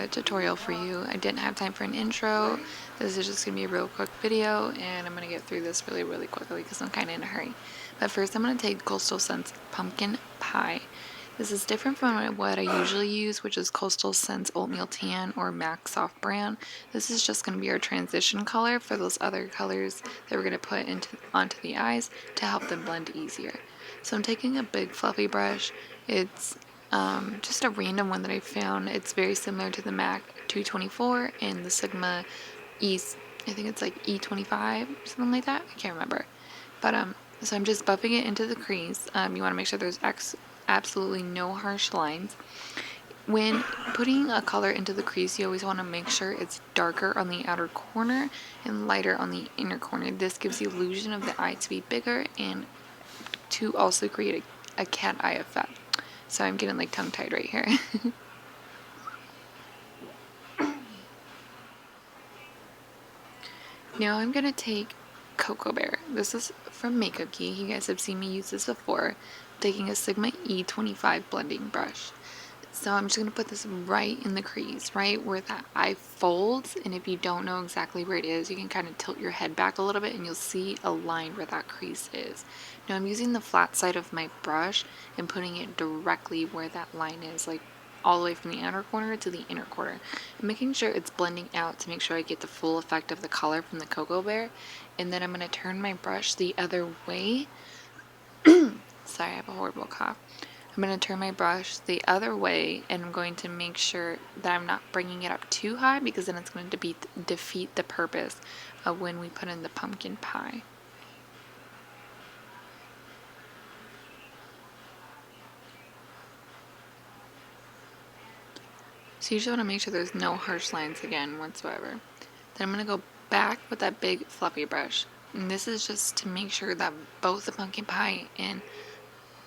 a tutorial for you. I didn't have time for an intro. This is just going to be a real quick video, and I'm going to get through this really quickly because I'm kind of in a hurry. But first I'm going to take Coastal Scents Pumpkin Pie. This is different from what I usually use, which is Coastal Scents Oatmeal Tan or MAC Soft Brown. This is just going to be our transition color for those other colors that we're going to put onto the eyes to help them blend easier. So I'm taking a big fluffy brush. It's just a random one that I found. It's very similar to the MAC 224 and the Sigma E, I think it's like E25, something like that. I can't remember. But so I'm just buffing it into the crease. You want to make sure there's absolutely no harsh lines. When putting a color into the crease, you always want to make sure it's darker on the outer corner and lighter on the inner corner. This gives the illusion of the eye to be bigger and to also create a cat eye effect. So I'm getting like tongue-tied right here. Now I'm going to take Cocoa Bear. This is from Makeup Geek. You guys have seen me use this before. I'm taking a Sigma E25 blending brush. So I'm just going to put this right in the crease, right where that eye folds. And if you don't know exactly where it is, you can kind of tilt your head back a little bit and you'll see a line where that crease is. Now I'm using the flat side of my brush and putting it directly where that line is, like all the way from the outer corner to the inner corner. I'm making sure it's blending out to make sure I get the full effect of the color from the Cocoa Bear. And then I'm going to turn my brush the other way. Sorry, I have a horrible cough. I'm going to turn my brush the other way, and I'm going to make sure that I'm not bringing it up too high, because then it's going to defeat the purpose of when we put in the pumpkin pie. So you just want to make sure there's no harsh lines again whatsoever. Then I'm going to go back with that big fluffy brush. And this is just to make sure that both the pumpkin pie and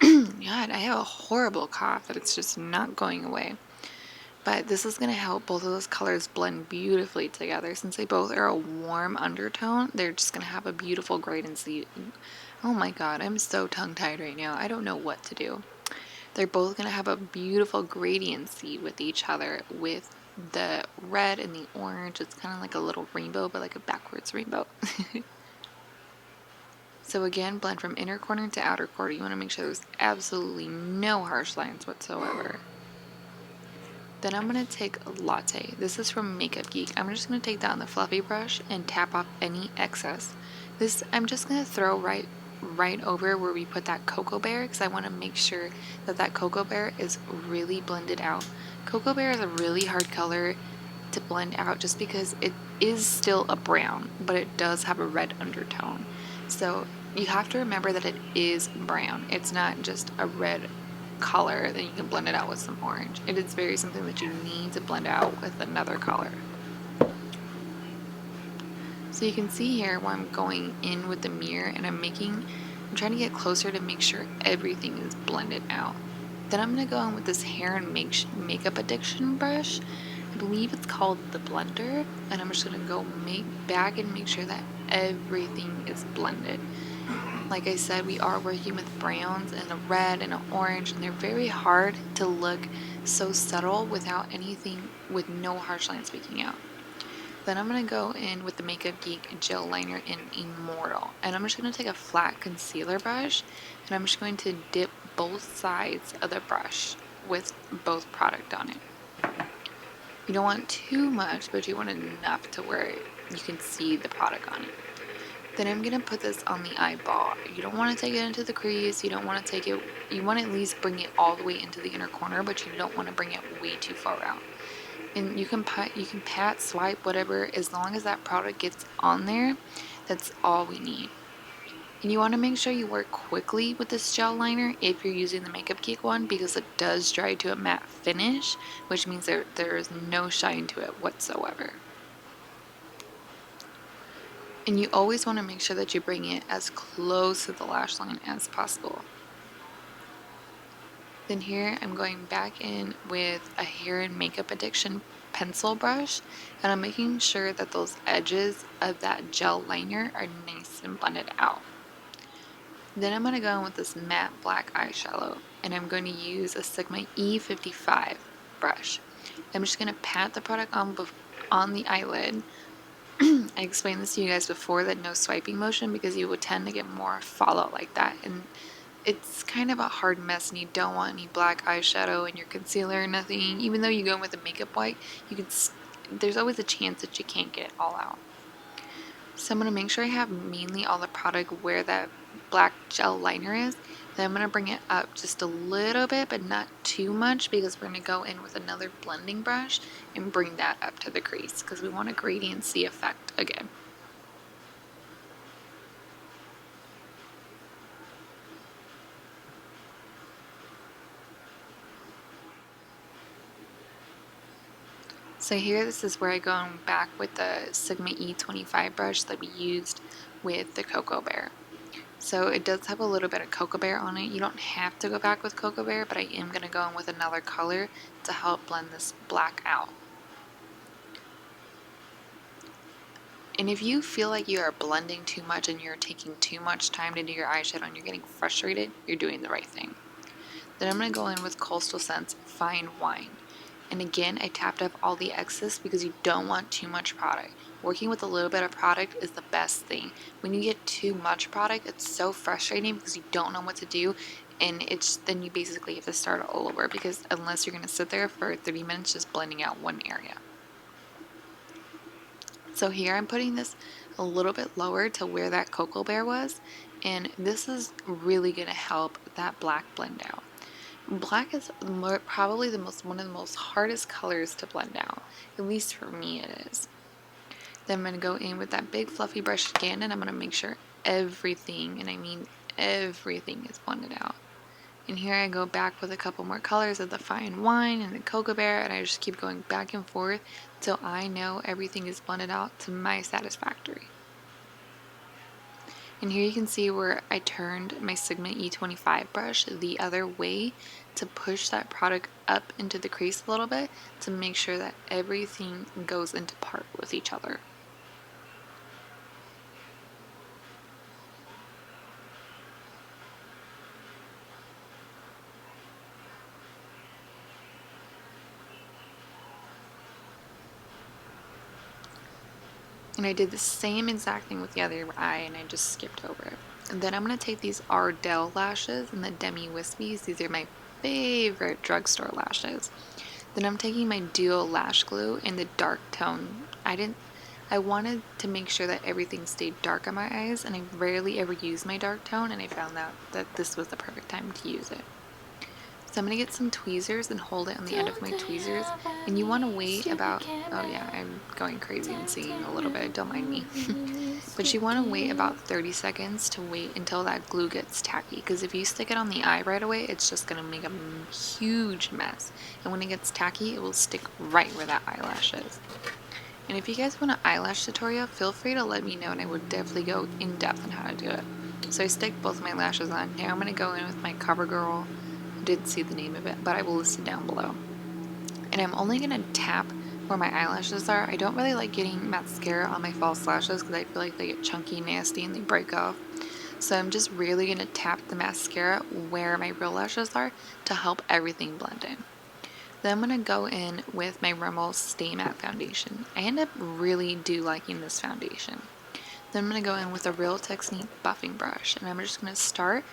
God, I have a horrible cough that it's just not going away. But this is going to help both of those colors blend beautifully together. Since they both are a warm undertone, they're just going to have a beautiful gradiency. Oh my god, I'm so tongue-tied right now. I don't know what to do. They're both going to have a beautiful gradiency with each other, with the red and the orange. It's kind of like a little rainbow, but like a backwards rainbow. So again, blend from inner corner to outer corner. You want to make sure there's absolutely no harsh lines whatsoever. Then I'm going to take Latte. This is from Makeup Geek. I'm just going to take that on the fluffy brush and tap off any excess. This I'm just going to throw right over where we put that Cocoa Bear, because I want to make sure that that Cocoa Bear is really blended out. Cocoa Bear is a really hard color to blend out just because it is still a brown, but it does have a red undertone. So you have to remember that it is brown. It's not just a red color, then you can blend it out with some orange. It is very something that you need to blend out with another color. So you can see here where I'm going in with the mirror and I'm trying to get closer to make sure everything is blended out. Then I'm going to go in with this hair and makeup addiction brush. I believe it's called the blender, and I'm just going to go back and make sure that everything is blended. Like I said, we are working with browns and a red and an orange, and they're very hard to look so subtle without anything, with no harsh lines speaking out. Then I'm going to go in with the Makeup Geek gel liner in Immortal, and I'm just going to take a flat concealer brush, and I'm just going to dip both sides of the brush with both product on it. You don't want too much, but you want enough to where you can see the product on it. Then I'm going to put this on the eyeball. You don't want to take it into the crease. You don't want to take it, you want to at least bring it all the way into the inner corner, but you don't want to bring it way too far out. And you can pat, swipe, whatever, as long as that product gets on there, that's all we need. And you want to make sure you work quickly with this gel liner if you're using the Makeup Geek one, because it does dry to a matte finish, which means there is no shine to it whatsoever. And you always want to make sure that you bring it as close to the lash line as possible. Then here I'm going back in with a hair and makeup addiction pencil brush, and I'm making sure that those edges of that gel liner are nice and blended out. Then I'm going to go in with this matte black eyeshadow, and I'm going to use a Sigma E55 brush. I'm just going to pat the product on the eyelid. I explained this to you guys before, that no swiping motion, because you would tend to get more fallout like that, and it's kind of a hard mess, and you don't want any black eyeshadow in your concealer or nothing. Even though you go in with a makeup wipe, you can there's always a chance that you can't get it all out. So I'm going to make sure I have mainly all the product where that black gel liner is. Then I'm going to bring it up just a little bit, but not too much, because we're going to go in with another blending brush and bring that up to the crease, because we want a gradiency effect again. So here, this is where I go back with the Sigma E25 brush that we used with the Cocoa Bear. So it does have a little bit of Cocoa Bear on it. You don't have to go back with Cocoa Bear, but I am going to go in with another color to help blend this black out. And if you feel like you are blending too much and you're taking too much time to do your eyeshadow and you're getting frustrated, you're doing the right thing. Then I'm going to go in with Coastal Scents Fine Wine. And again, I tapped up all the excess because you don't want too much product. Working with a little bit of product is the best thing. When you get too much product, it's so frustrating because you don't know what to do, and then you basically have to start all over, because unless you're going to sit there for 30 minutes just blending out one area. So here I'm putting this a little bit lower to where that Cocoa Bear was, and this is really going to help that black blend out. Black is probably one of the most hardest colors to blend out, at least for me it is. Then I'm going to go in with that big fluffy brush again, and I'm going to make sure everything, and I mean everything, is blended out. And here I go back with a couple more colors of the Fine Wine and the Cocoa Bear, and I just keep going back and forth till I know everything is blended out to my satisfactory. And here you can see where I turned my Sigma E25 brush the other way to push that product up into the crease a little bit to make sure that everything goes into part with each other. And I did the same exact thing with the other eye, and I just skipped over it. And then I'm going to take these Ardell lashes and the Demi Wispies. These are my favorite drugstore lashes. Then I'm taking my Duo Lash Glue in the dark tone. I wanted to make sure that everything stayed dark on my eyes, and I rarely ever use my dark tone, and I found out that this was the perfect time to use it. So I'm going to get some tweezers and hold it on the end of my tweezers. And you want to wait about, oh yeah, I'm going crazy and singing a little bit, don't mind me. But you want to wait about 30 seconds to wait until that glue gets tacky. Because if you stick it on the eye right away, it's just going to make a huge mess. And when it gets tacky, it will stick right where that eyelash is. And if you guys want an eyelash tutorial, feel free to let me know, and I would definitely go in depth on how to do it. So I stick both my lashes on. Now I'm going to go in with my Covergirl. Didn't see the name of it, but I will list it down below. And I'm only going to tap where my eyelashes are. I don't really like getting mascara on my false lashes because I feel like they get chunky, nasty, and they break off. So I'm just really going to tap the mascara where my real lashes are to help everything blend in. Then I'm going to go in with my Rimmel Stay Matte Foundation. I end up really liking this foundation. Then I'm going to go in with a Real Technique buffing brush, and I'm just going to start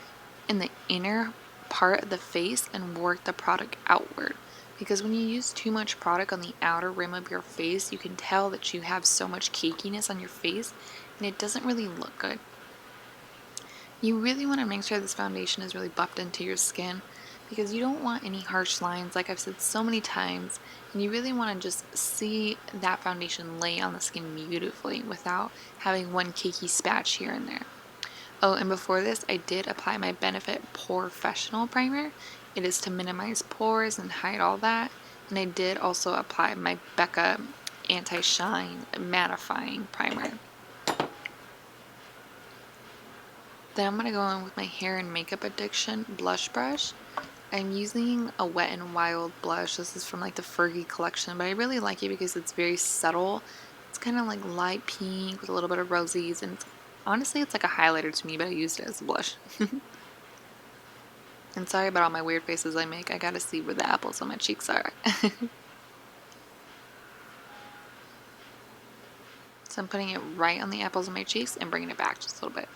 in the inner part of the face and work the product outward, because when you use too much product on the outer rim of your face, you can tell that you have so much cakiness on your face and it doesn't really look good. You really want to make sure this foundation is really buffed into your skin, because you don't want any harsh lines, like I've said so many times, and you really want to just see that foundation lay on the skin beautifully without having one cakey spatch here and there. Oh, and before this, I did apply my Benefit Professional Primer. It is to minimize pores and hide all that. And I did also apply my Becca Anti-Shine Mattifying Primer. Then I'm going to go in with my Hair and Makeup Addiction Blush Brush. I'm using a Wet n Wild blush. This is from like the Fergie collection, but I really like it because it's very subtle. It's kind of like light pink with a little bit of rosies, and honestly, it's like a highlighter to me, but I used it as a blush. And sorry about all my weird faces I make. I gotta see where the apples on my cheeks are. So I'm putting it right on the apples of my cheeks and bringing it back just a little bit.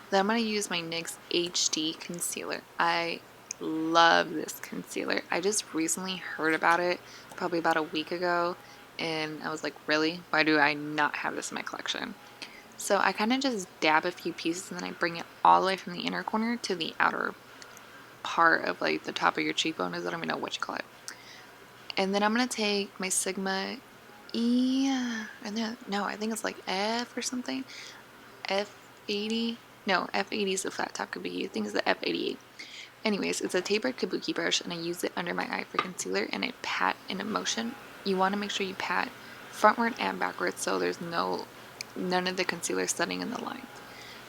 Then I'm going to use my NYX HD concealer. I love this concealer. I just recently heard about it probably about a week ago, and I was like, really? Why do I not have this in my collection? So I kind of just dab a few pieces and then I bring it all the way from the inner corner to the outer part of like the top of your cheekbone. I don't even know what you call it. And then I'm going to take my Sigma E, and then, no, I think it's like F or something. F80. No, F80 is the flat top kabuki. I think it's the F88. Anyways, it's a tapered kabuki brush, and I use it under my eye for concealer, and I pat in a motion. You want to make sure you pat frontward and backwards so there's none of the concealer setting in the line.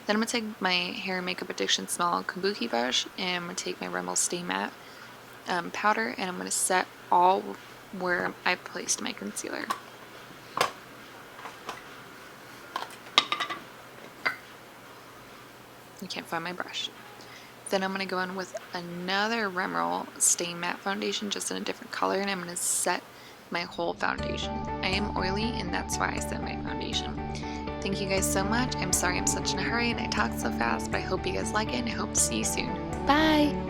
Then I'm going to take my Hair and Makeup Addiction small kabuki brush, and I'm going to take my Rimmel Stay Matte powder, and I'm going to set all where I placed my concealer. I can't find my brush. Then I'm going to go in with another Rimmel Stay Matte foundation, just in a different color, and I'm going to set my whole foundation. I am oily, and that's why I set my foundation. Thank you guys so much. I'm sorry I'm such in a hurry and I talk so fast, but I hope you guys like it, and I hope to see you soon. Bye!